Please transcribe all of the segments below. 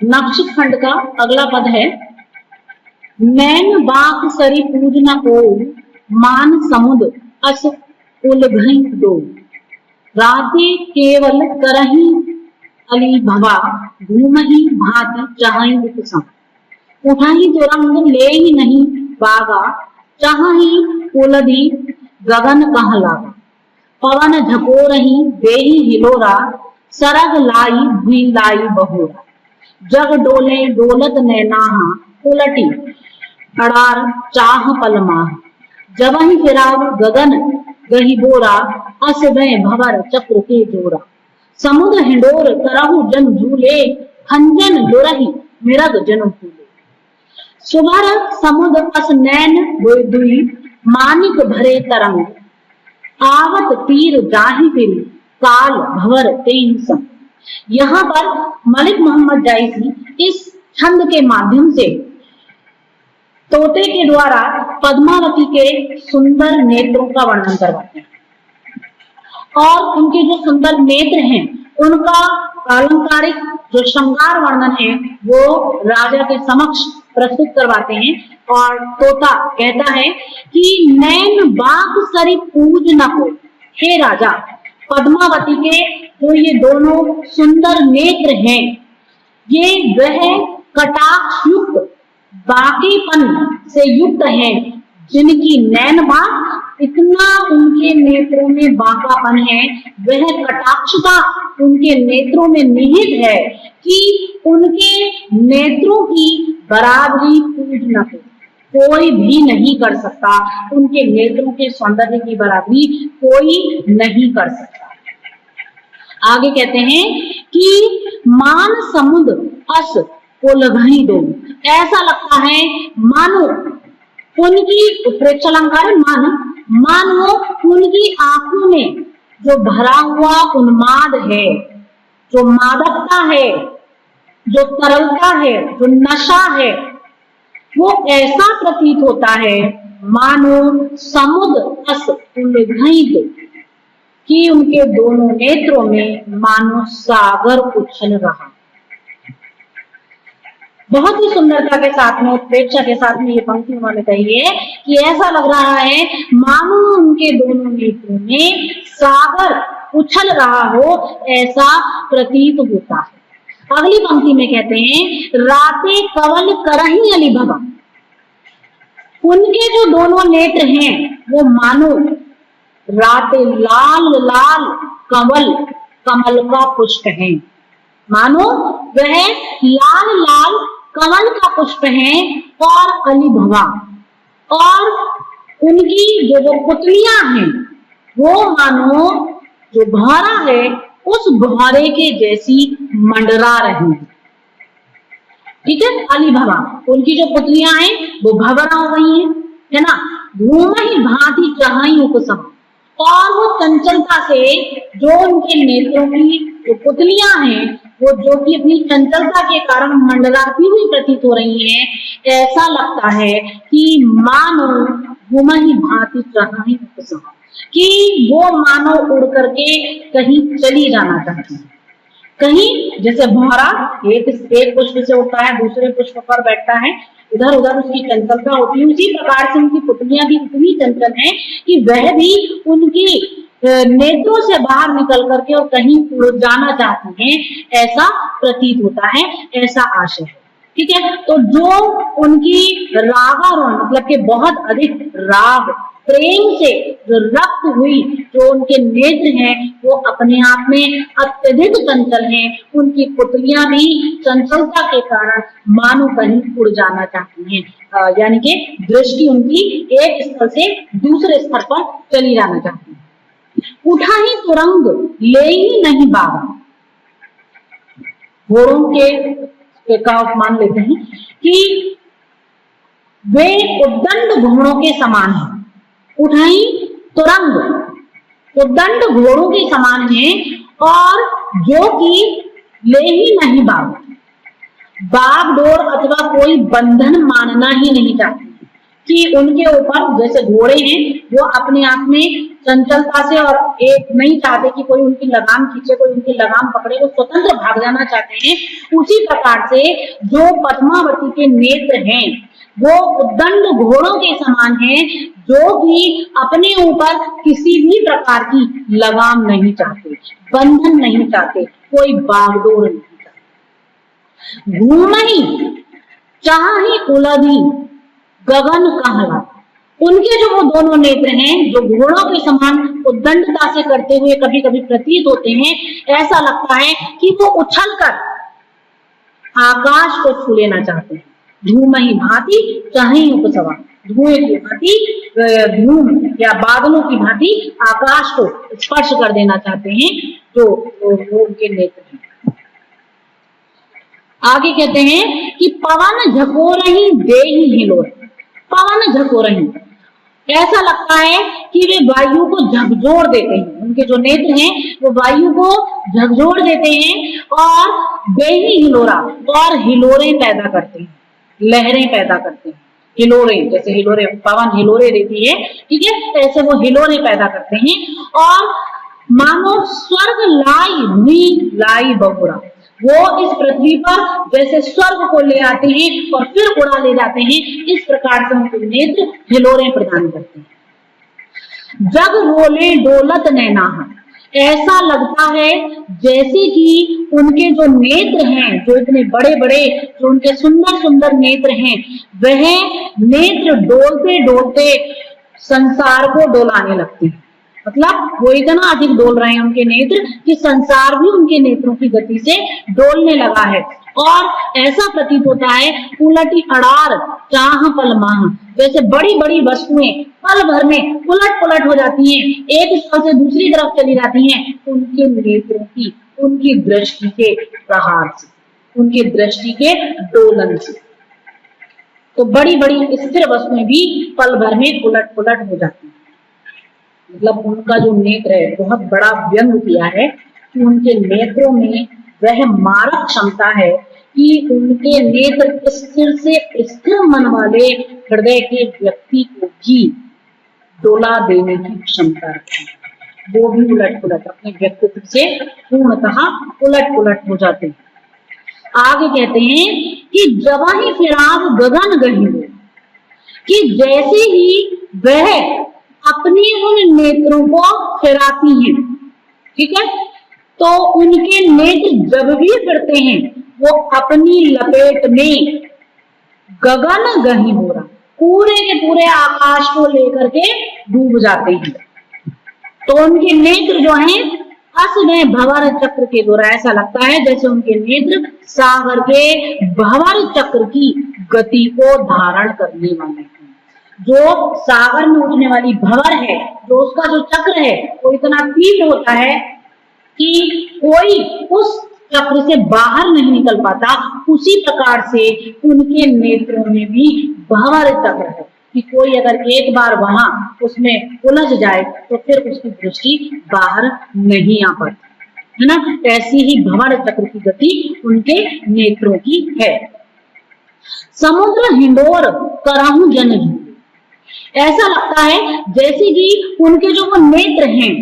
नक्षिक खंड का अगला पद है, नैन बाक सरी पूज न को, मान समुद अस उलघई दो, राते केवल करही अली भवा, घूमही भांति चाहई उपसम। उठाही तो रंग ले ही नहीं बागा, चाहही उलधि गगन कह लागा, पवन झकोरही देही हिलोरा, सरग लाई भी लाई बहोरा, जग डोले डोलत नैनाहा, उलटी अड़ार चाह पलमाह, जबहि फिराव गगन गही बोरा, अस भय भवर चक्र के जोरा, समुद्र हिंडोर करहु जन झूले, खंजन डोरही मिरग जन फूले। सुभर समुद्र अस नैन दुई, मानिक भरे तरंग, आवत तीर जाहि फिर, काल भवर तेहि संग। यहाँ पर मलिक मोहम्मद जायसी इस छंद के माध्यम से तोते के द्वारा पद्मावती के सुंदर नेत्रों का वर्णन करवाते हैं और उनके जो सुंदर नेत्र हैं उनका अलंकारिक जो श्रृंगार वर्णन है वो राजा के समक्ष प्रस्तुत करवाते हैं। और तोता कहता है कि नैन बाक सरी पूज न को, हे राजा पद्मावती के जो ये दोनों सुंदर नेत्र हैं ये वह कटाक्ष युक्त बाकीपन से युक्त हैं, जिनकी नैन बाक, इतना उनके नेत्रों में बाकापन है, वह कटाक्षता उनके नेत्रों में निहित है कि उनके नेत्रों की बराबरी पूज न हो, कोई भी नहीं कर सकता, उनके नेत्रों के सौंदर्य की बराबरी कोई नहीं कर सकता। आगे कहते हैं कि मान समुद्र अस उलघई दो, ऐसा लगता है मानो उनकी प्रेक्षालंकार मानो उनकी आंखों में जो भरा हुआ उन्माद है, जो मादकता है, जो तरलता है, जो नशा है, वो ऐसा प्रतीत होता है मानो समुद्र अस उलघई दो, कि उनके दोनों नेत्रों में मानो सागर उछल रहा। बहुत ही सुंदरता के साथ में, उत्प्रेक्षा के साथ में ये पंक्ति उन्होंने कही है कि ऐसा लग रहा है मानो उनके दोनों नेत्रों में सागर उछल रहा हो, ऐसा प्रतीत होता है। अगली पंक्ति में कहते हैं, राते कवल करही अली भवा, उनके जो दोनों नेत्र हैं वो मानो राते लाल लाल कमल का पुष्प है, मानो वह लाल लाल कमल का पुष्प है। और अली भवा, और उनकी जो पुतलियां हैं वो मानो जो भौरा है उस भौरे के जैसी मंडरा रही है। ठीक है, अली भवा, उनकी जो पुतलियां हैं वो भवरा हो गई है ना, घूमही भांति चाहई उपसम, और वो चंचलता से जो उनके नेत्रों की जो पुतलियां हैं वो जो कि अपनी चंचलता के कारण मंडलाती हुई प्रतीत हो रही हैं, ऐसा लगता है कि मानो घूमही भांति चाहई उपसम, कि वो मानो उड़ करके कहीं चली जाना चाहती है। कहीं जैसे भौरा एक पुष्प से उठता है, दूसरे पुष्प पर बैठता है, इधर उधर उसकी चंचलता होती है, उसी प्रकार से उनकी पुतलियां भी इतनी चंचल हैं कि वह भी उनकी नेत्रों से बाहर निकल करके और कहीं उड़ जाना चाहती हैं, ऐसा प्रतीत होता है, ऐसा आशय है। ठीक है, तो जो उनकी रागारोहण मतलब के बहुत अधिक राग प्रेम से जो रक्त हुई जो उनके नेत्र हैं वो अपने आप में अत्यधिक चंचल हैं, उनकी पुतलियां भी चंचलता के कारण मानो कहीं उड़ जाना चाहती हैं, यानी कि दृष्टि उनकी एक स्तर से दूसरे स्तर पर चली जाना चाहती है। उठा ही तुरंग ले ही नहीं बाबा, घोड़ों के का उपमान लेते हैं कि वे उद्दंड घोड़ों के समान है। उठाई तुरंग उद्दंड घोड़ों के समान है और जो कि ले ही नहीं बाबा, बागडोर अथवा कोई बंधन मानना ही नहीं चाहती, कि उनके ऊपर जैसे घोड़े हैं वो अपने आप में चंचलता से और एक नहीं चाहते कि कोई उनकी लगाम खींचे, कोई उनकी लगाम पकड़े, वो स्वतंत्र भाग जाना चाहते हैं। उसी प्रकार से जो पद्मावती के नेत्र हैं वो उद्दंड घोड़ों के समान हैं, जो कि अपने ऊपर किसी भी प्रकार की लगाम नहीं चाहते, बंधन नहीं चाहते, कोई बागडोर नहीं चाहते। घूमही चाही उलधी गगन कहला, उनके जो वो दोनों नेत्र हैं जो घोड़ों के समान उद्दंडता से करते हुए कभी कभी प्रतीत होते हैं, ऐसा लगता है कि वो उछलकर आकाश को छू लेना चाहते हैं। धूमहि भांति चाहे उपसवा, धुएं की भांति धूम या बादलों की भांति आकाश को स्पर्श कर देना चाहते हैं जो उनके नेत्र हैं। आगे कहते हैं कि पवन झकोरहि देहि हिलोर, पवन झकोरहि, ऐसा लगता है कि वे वायु को झकझोर देते हैं, उनके जो नेत्र हैं वो वायु को झकझोर देते हैं और देहि हिलोरा, और हिलोरें पैदा करते हैं, लहरें पैदा करते हैं। हिलोरें, जैसे हिलोरे पवन हिलोरे देती है, ठीक है, ऐसे वो हिलोरें पैदा करते हैं। और मानो स्वर्ग लाई नी लाई बहुरा, वो इस पृथ्वी पर जैसे स्वर्ग को ले आते हैं और फिर उड़ा ले जाते हैं, इस प्रकार से उनके नेत्र हिलोरें प्रदान करते हैं। जग रोले डोलत नैना, ऐसा लगता है जैसे कि उनके जो नेत्र हैं, जो इतने बड़े बड़े, जो उनके सुंदर सुंदर नेत्र हैं, वह नेत्र डोलते डोलते संसार को डोलाने लगते हैं। मतलब वो इतना अधिक डोल रहे हैं उनके नेत्र कि संसार भी उनके नेत्रों की गति से डोलने लगा है। और ऐसा प्रतीत होता है उलटी अड़ार चाह पल माह, जैसे बड़ी बड़ी वस्तुएं पल भर में उलट पुलट हो जाती हैं, एक स्थल से दूसरी तरफ चली जाती हैं, उनके नेत्रों की, उनकी दृष्टि के प्रहार से, उनकी दृष्टि के डोलन से। तो बड़ी बड़ी स्थिर वस्तुएं भी पल भर में उलट पुलट हो जाती हैं। मतलब उनका जो नेत्र है, बहुत बड़ा व्यंग किया है कि उनके नेत्रों में वह मारक क्षमता है कि उनके नेत्र स्थिर से स्थिर मन वाले हृदय के व्यक्ति को भी डोला देने की क्षमता रखती है। वो भी उलट पुलट अपने व्यक्तित्व से पूर्णतः उलट पुलट हो जाते हैं। आगे कहते हैं कि जवाही फिराब गगन गही, कि जैसे ही वह अपनी उन नेत्रों को फिराती हैं, ठीक है, तो उनके नेत्र जब भी फिरते हैं वो अपनी लपेट में गगन गही हो रहा, पूरे के पूरे आकाश को लेकर के डूब जाते हैं। तो उनके नेत्र जो हैं असमय भंवर चक्र के द्वारा, ऐसा लगता है जैसे उनके नेत्र सागर के भंवर चक्र की गति को धारण करने वाले हैं। जो सागर में उठने वाली भंवर है, जो उसका जो चक्र है वो इतना तीव्र होता है कि कोई उस चक्र से बाहर नहीं निकल पाता। उसी प्रकार से उनके नेत्रों में भी भंवर चक्र है कि कोई अगर एक बार वहां उसमें उलझ जाए तो फिर उसकी दृष्टि बाहर नहीं आ पाती, है ना। ऐसी ही भंवर चक्र की गति उनके नेत्रों की है। समुद्र हिंडोर कराहू जनजू, ऐसा लगता है जैसे कि उनके जो वो नेत्र हैं,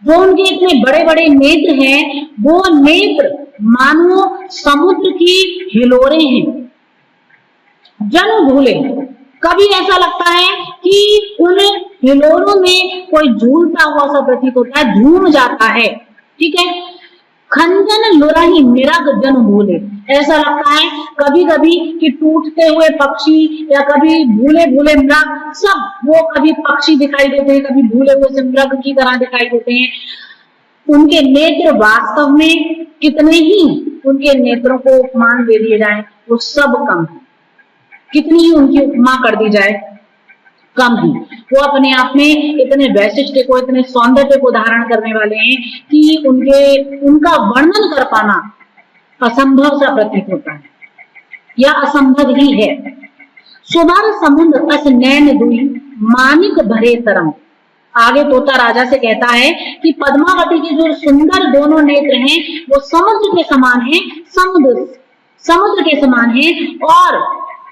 जो उनके इतने बड़े बड़े नेत्र हैं, वो नेत्र मानो समुद्र की हिलोरें हैं। जन भूले, कभी ऐसा लगता है कि उन हिलोरों में कोई झूलता हुआ सा प्रतीत होता है, झूम जाता है, ठीक है। खंजन लुराही मिरग जन भूले, ऐसा लगता है कभी कभी कि टूटते हुए पक्षी या कभी भूले भूले मृग, सब वो कभी पक्षी दिखाई देते हैं, कभी भूले हुए से मृग की तरह दिखाई देते हैं। उनके नेत्र वास्तव में कितने ही उनके नेत्रों को उपमान दे दिए जाए वो सब कम है, कितनी ही उनकी उपमा कर दी जाए कम है। वो अपने आप में इतने वैशिष्ट्य को, इतने सौंदर्य को धारण करने वाले हैं कि उनका वर्णन कर पाना असंभव सा प्रतीत होता है, या असंभव ही है। सुबर समुद्र अस नैन दुई मानिक भरे तरंग, आगे तोता राजा से कहता है कि पद्मावती के जो सुंदर दोनों नेत्र हैं वो समुद्र के समान हैं, समुद्र के समान हैं, और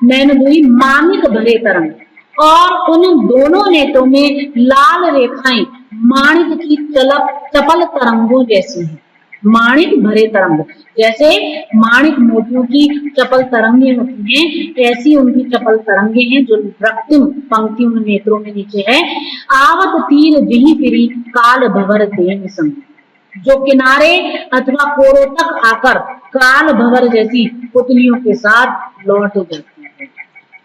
नैन दुई मानिक भरे तरंग, और उन दोनों नेत्रों में लाल रेखाएं माणिक की चपल तरंगों जैसी हैं। माणिक भरे तरंग, जैसे माणिक मोतियों की चपल तरंगे होती हैं, ऐसी उनकी चपल तरंगे हैं जो रक्तिम पंक्ति उन नेत्रों में नीचे है। आवत तीर जिहि फिरी काल भवर देन संग, जो किनारे अथवा कोरों तक आकर काल भवर जैसी पुतलियों के साथ लौट जाती है।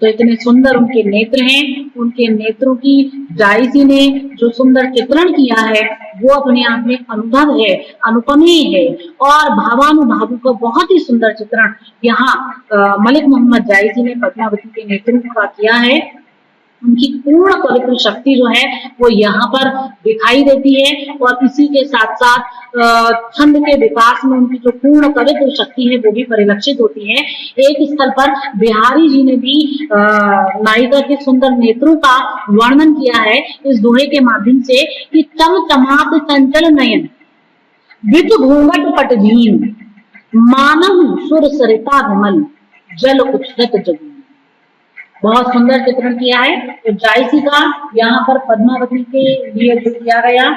तो इतने सुंदर उनके नेत्र हैं। उनके नेत्रों की जायसी ने जो सुंदर चित्रण किया है वो अपने आप में अनुभव है, अनुपमेय है। और भावानुभावों का बहुत ही सुंदर चित्रण यहाँ मलिक मोहम्मद जायसी ने पद्मावती के नेत्रों का किया है। उनकी पूर्ण पवित्र शक्ति जो है वो यहाँ पर दिखाई देती है। और इसी के साथ साथ छंद के विकास में उनकी जो पूर्ण पवित्र शक्ति है वो भी परिलक्षित होती है। एक स्थल पर बिहारी जी ने भी नायिका के सुंदर नेत्रों का वर्णन किया है इस दोहे के माध्यम से कि चमचमात चंचल नयन विच घूंघट पटधीन मानव सुर सरिता विमल जल उछलत जगू। बहुत सुंदर चित्रण किया है। तो जायसी का यहाँ पर पद्मावती के लिए जो किया गया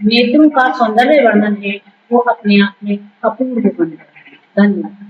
नेत्रों का सौंदर्य वर्णन है वो अपने आप में अपूर्व बन रहा है। धन्यवाद।